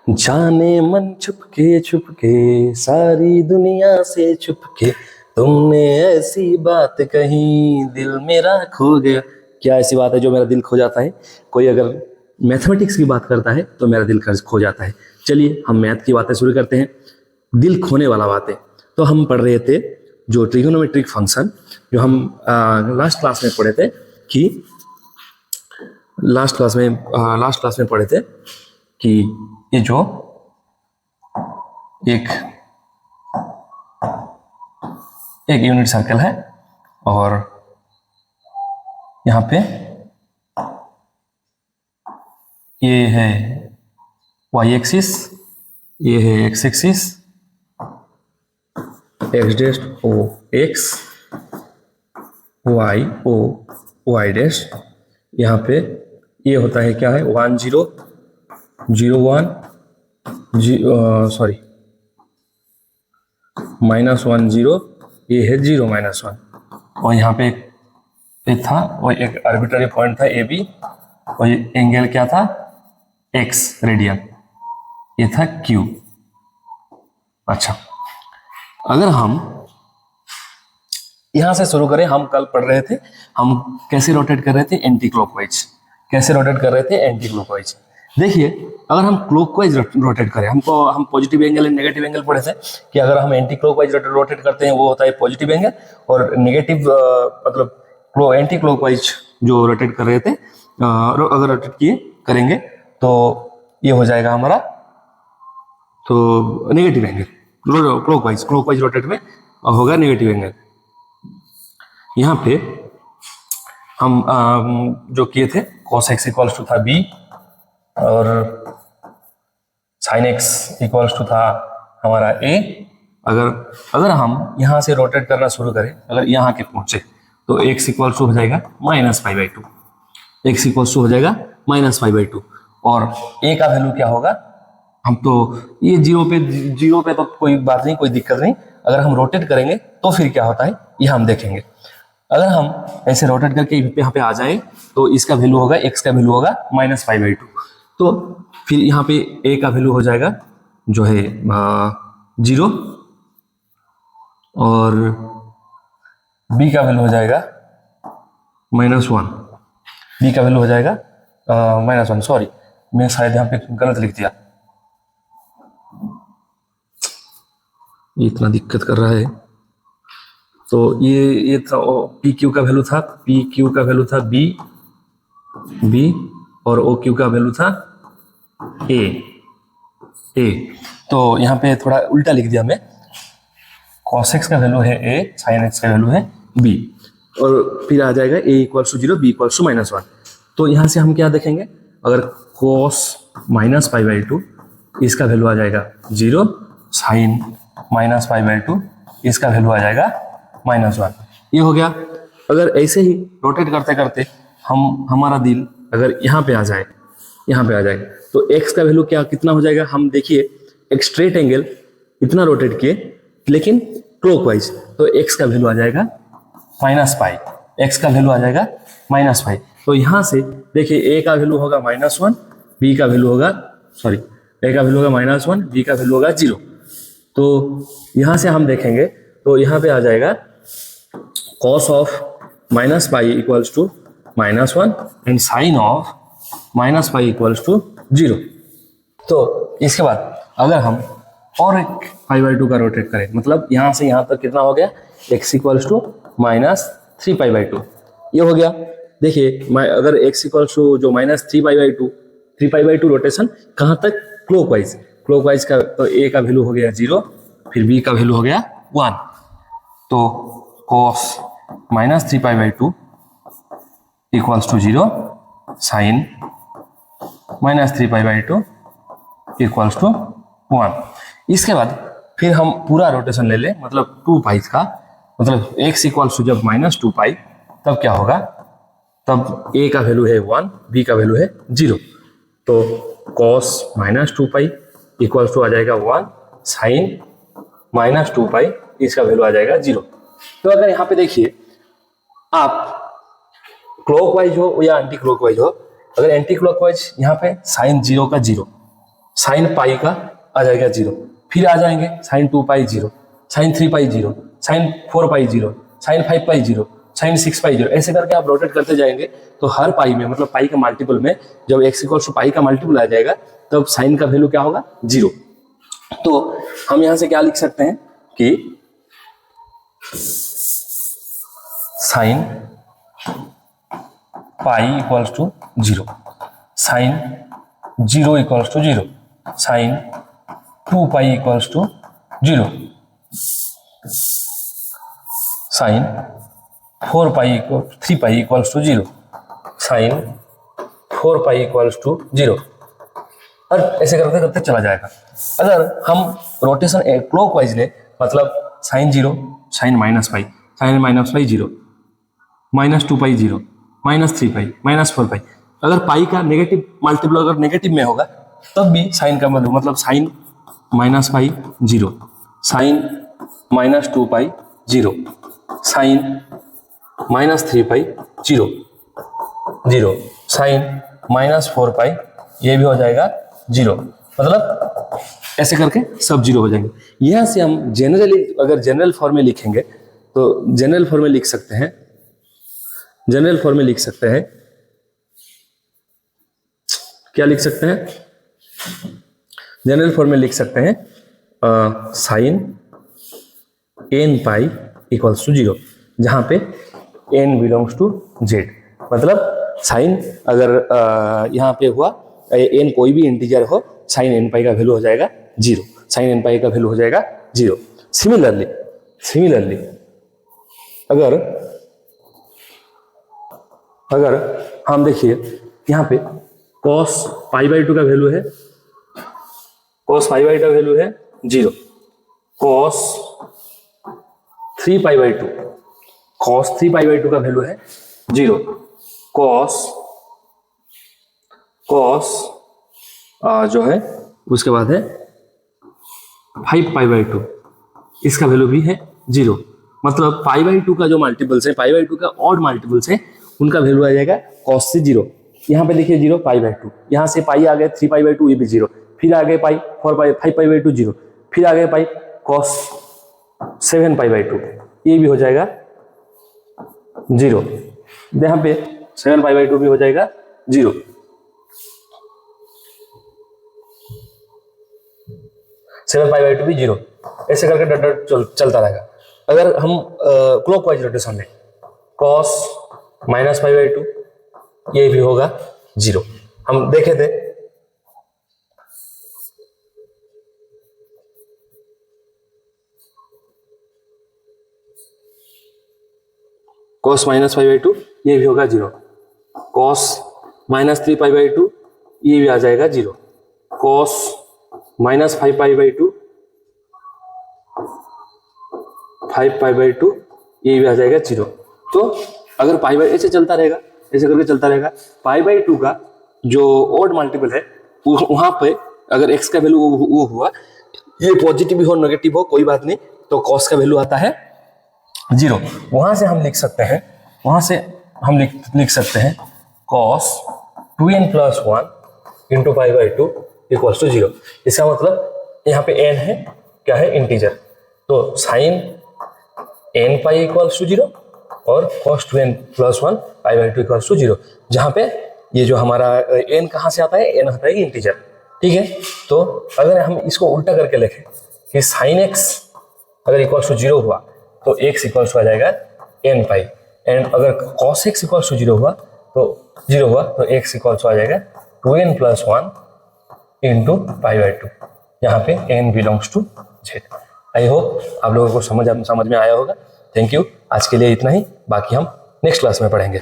जाने मन छुपके सारी दुनिया से छुपके तुमने ऐसी बात कही दिल मेरा खो गया। क्या ऐसी बात है जो मेरा दिल खो जाता है? कोई अगर मैथमेटिक्स की बात करता है तो मेरा दिल खो जाता है। चलिए हम मैथ की बातें शुरू करते हैं। दिल खोने वाला बातें तो हम पढ़ रहे थे जो ट्रिगोनोमेट्रिक फंक्शन, जो हम लास्ट क्लास में पढ़े थे कि लास्ट क्लास में पढ़े थे कि ये जो एक यूनिट सर्कल है और यहाँ पे ये है वाई एक्सिस, ये है X axis, X dash O X, Y O Y dash. यहाँ पे ये होता है क्या है 1 0 0 1 सॉरी -1 0, ये है 0 -1। और यहाँ पे एक था और एक आर्बिट्ररी पॉइंट था ए बी, और ये एंगल क्या था x रेडियन, ये था q। अच्छा, अगर हम यहां से शुरू करें, हम कल पढ़ रहे थे हम कैसे रोटेट कर रहे थे एंटी क्लॉकवाइज, कैसे रोटेट कर रहे थे एंटी क्लॉकवाइज। देखिए अगर हम क्लॉकवाइज रोटेट करें, हम positive angle and negative angle पढ़े थे कि अगर हम एंटी क्लॉकवाइज रोटेट करते हैं वो होता है पॉजिटिव एंगल, और नेगेटिव मतलब एंटी क्लॉकवाइज जो रोटेट कर रहे थे अगर रोटेट किए करेंगे तो ये हो जाएगा हमारा तो नेगेटिव एंगल। क्लॉकवाइज रोटेट में होगा नेगेटिव एंगल। यहाँ पे हम जो किए थे cos x इक्वल्स टू था b और sin x इक्वल्स टू था हमारा a। अगर हम यहाँ से रोटेट करना शुरू करें, अगर यहाँ के पहुंचे तो x इक्वल्स टू हो जाएगा -π/2, x इक्वल्स टू हो जाएगा -π/2, और a का वैल्यू क्या होगा, हम तो ये जीरो पे तो कोई बात नहीं, कोई दिक्कत नहीं। अगर हम रोटेट करेंगे तो फिर क्या होता है ये हम देखेंगे। अगर हम ऐसे रोटेट करके यहाँ पे आ जाए तो इसका वैल्यू होगा, x का वैल्यू होगा -π/2, तो फिर यहाँ पे a का वैल्यू हो जाएगा जो है 0, और b का वैल्यू हो जाएगा -1, b का वैल्यू हो जाएगा -1। सॉरी, मैं शायद यहाँ पे गलत लिख दिया, ये इतना दिक्कत कर रहा है। तो ये था पी क्यू का वैल्यू था, पी क्यू का वैल्यू था बी, और ओ क्यू का वैल्यू था ए। तो यहाँ पे थोड़ा उल्टा लिख दिया मैं, cos x का वैल्यू है a, sin x का वैल्यू है b, और फिर आ जाएगा a equals to 0, b equals to -1। तो यहाँ से हम क्या देखेंगे, अगर cos -π/2 इसका वैल्यू आ जाएगा 0, sin -π/2 इसका वैल्यू आ जाएगा -1। ये हो गया। अगर ऐसे ही रोटेट करते करते हमारा दिल अगर यहाँ पे आ जाए तो x का वैल्यू कितना हो जाएगा, हम देखिए एक स्ट्रेट एंगल इतना रोटेट किए लेकिन क्लॉकवाइज, तो x का वैल्यू आ जाएगा -π, x का वैल्यू आ जाएगा -π। तो यहाँ से देखिए a का वैल्यू होगा -1, b का वैल्यू होगा a का वैल्यू होगा -1, b का वैल्यू होगा 0। तो यहाँ से हम देखेंगे तो यहाँ पे आ जाएगा cos of -π equals to -1 and sin of -π equals to 0। तो इसके बाद अगर हम और एक π/2 का रोटेट करें, मतलब यहाँ से यहाँ तक कितना हो गया, x इक्वल्स टू -3π/2, ये हो गया। देखिए अगर x इक्वल्स टू जो -3π/2 रोटेशन कहाँ तक, क्लॉकवाइज का, तो a का वैल्यू हो गया 0, फिर b का वैल्यू हो गया 1, तो cos -3π/2 equals to 0, sin -3π/2 equals to 1। इसके बाद फिर हम पूरा रोटेशन ले लें, मतलब 2π का, मतलब x इक्वल्स टू जब -2π तब क्या होगा, तब a का वैल्यू है 1, b का वैल्यू है 0, तो cos -2π इक्वल्स टू आ जाएगा 1, sin -2π इसका वैल्यू आ जाएगा 0। तो अगर यहाँ पे देखिए आप क्लॉकवाइज हो या एंटी क्लॉकवाइज हो, अगर एंटी क्लॉकवाइज यहाँ पे साइन 0 का 0, साइन पाई का आ जाएगा 0, फिर आ जाएंगे sign 2 pi 0, sign 3 pi 0, sine 4 पाई 0, साइन 5 पाई 0, साइन 6 पाई 0, ऐसे करके आप रोटेट करते जाएंगे तो हर पाई में, मतलब पाई का मल्टीपल में, जब x इक्वल टू पाई का मल्टीपल आ जाएगा तब साइन का वैल्यू क्या होगा 0। तो हम यहां से क्या लिख सकते हैं कि sine pi equals to 0, sine 0 equals to 0, sine 2 pi equals to 0, sine 4 pi equal 3 pi equals to 0, sine 4 pi equals to 0, और ऐसे करते करते चला जाएगा। अगर हम रोटेशन क्लॉकवाइज ले, मतलब sine 0, sine minus pi, sine minus pi 0, minus 2 pi 0, minus 3 pi, minus 4 pi, अगर पाई का नेगेटिव मल्टीपल अगर नेगेटिव में होगा तब भी साइन का वैल्यू, मतलब sine minus pi 0, sine minus 2 pi 0, sine minus 3 pi 0, 0, sine minus 4 pi, ये भी हो जाएगा 0, मतलब ऐसे करके सब 0 हो जाएंगे। यहां से हम जनरली अगर जनरल फॉर्म में लिखेंगे तो जनरल फॉर्म में लिख सकते हैं, जनरल फॉर्म में लिख सकते हैं, क्या लिख सकते हैं, जनरल फॉर्म में लिख सकते हैं sine n pi equals to 0, जहां पे n बिलोंग्स टू z, मतलब साइन अगर यहाँ पे हुआ n कोई भी इंटीजर हो, साइन n पाई का वैल्यू हो जाएगा 0, साइन n पाई का वैल्यू हो जाएगा 0। सिमिलरली अगर हम देखिए यहाँ पे cos पाई बाई 2 का वैल्यू है, cos पाई बाई 2 का वैल्यू है 0, cos 3 pi by 2, cos 3 pi by 2 का वैल्यू है 0, cos जो है उसके बाद है 5 पाई बाई 2, इसका वैल्यू भी है 0, मतलब पाई बाई 2 का जो मल्टीपल्स है, पाई बाई 2 का ऑड मल्टीपल्स है, उनका वैल्यू आ जाएगा cos से 0। यहाँ पे देखिए 0 पाई बाई 2, यहाँ से पाई आ गया 3 पाई बाई 2, ये भी 0, फिर आ गए पाई 4 पाई 5 पाई बाई 2 0, फिर आ गए पाई cos 7 पाई बाई 2, ये भी हो जाएगा 0, यहाँ पे 7 पाई बाई 2 भी हो जाएगा 0। सेवन पाई बाई 2 भी 0, ऐसे करके डट चलता रहेगा। अगर हम क्लॉकवाइज रोटेशन में cos माइनस पाई बाई 2, ये भी होगा 0, हम देखे थे। cos माइनस पाई बाई 2, ये भी होगा 0, cos माइनस 3 पाई बाई 2, ये भी आ जाएगा 0, cos minus 5 pi by 2, 5 pi by 2, ये भी आ जाएगा 0। तो अगर पाई बाई ऐसे चलता रहेगा, ऐसे करके चलता रहेगा, पाई बाई 2 का जो ऑड मल्टीपल है वहां पे अगर x का वैल्यू वो हुआ, ये पॉजिटिव हो नेगेटिव हो कोई बात नहीं, तो cos का वैल्यू आता है 0। वहां से हम लिख सकते हैं, लिख सकते हैं cos 2n plus 1 into pi by 2 equals to 0। इसका मतलब यहाँ पे n है, क्या है, इंटीजर, तो sine n pi equals to 0 और cos 2n plus 1 pi by 2 equals to 0, जहाँ पे ये जो हमारा n कहाँ से आता है, n आता है इंटीजर, ठीक है। तो अगर हम इसको उल्टा करके लिखें कि साइन x अगर इक्वल्स टू 0 हुआ तो x इक्वल्स टू आ जाएगा n पाई, एंड अगर cos x इक्वल्स टू 0 हुआ तो x इक्वल्स टू आ जाएगा 2n plus 1 into pi by 2, यहाँ पे n belongs to z। I hope आप लोगों को समझ में आया होगा। थैंक यू, आज के लिए इतना ही, बाकी हम नेक्स्ट क्लास में पढ़ेंगे।